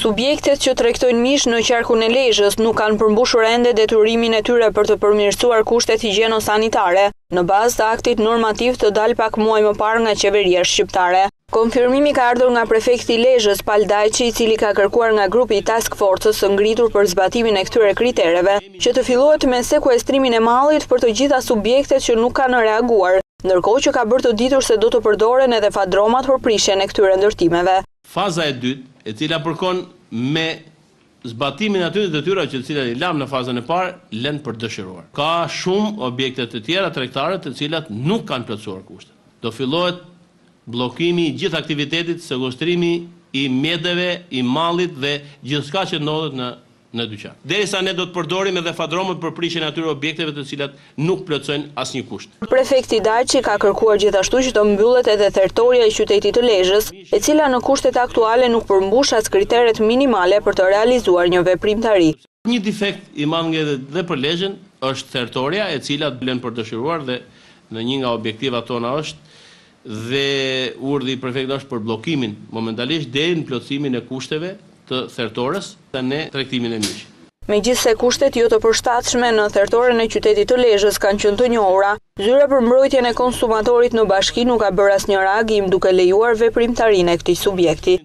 Subjektet që tregtojnë mish në qarkun e Lezhës nuk kanë përmbushur ende detyrimin e tyre për të përmirësuar kushtet higjieno-sanitare, në bazë të aktit normativ të dalë pak muaj më parë nga qeveria shqiptare. Konfirmimi ka ardhur nga prefekti i Lezhës, Pal Dajçi, i cili ka kërkuar nga grupi i Task Force-s së ngritur për zbatimin e këtyre kritereve, që të fillohet me sekuestrimin e mallit për të gjitha subjektet që nuk kanë reaguar, ndërkohë që ka bërë të ditur se do të përdoren edhe fadromat për prishjen e këtyre ndërtimeve. Faza e dytë, e cila përkon me zbatimin atyre detyrave që të cilat i lam në fazën e parë, lënë për dëshiruar. Ka shumë objekte të tjera tregtare të cilat nuk kanë plotësuar kushtet. Do fillohet bllokimi i gjithë aktivitetit, sekuestrimi i mjeteve, i mallit dhe gjithçka që ndodhet në dyqan. Derisa ne do të përdorim edhe fadromët për prishjen e atyre objekteve të cilat nuk plotësojnë asnjë kusht. Prefekti Dajçi ka kërkuar gjithashtu që të mbyllet edhe thertoria e qytetit të Lezhës, e cila në kushtet aktuale nuk përmbush as kriteret minimale për të realizuar një veprimtari. Një defekt i madh edhe për Lezhën është thertoria, e cila blen për dëshiruar dhe në një nga objektivat tona është dhe urdhri i prefektit është për bllokimin momentalisht deri në plotësimin e kushteve të thertorës dhe ne tregtimin e mishit. Megjithse kushtet jo të përshtatshme në thertoren e qytetit të Lezhës kanë qenë të njohura, zyra për mbrojtjen e konsumatorit në bashki nuk ka bërë asnjë reagim duke lejuar veprimtarinë e këtij subjekti.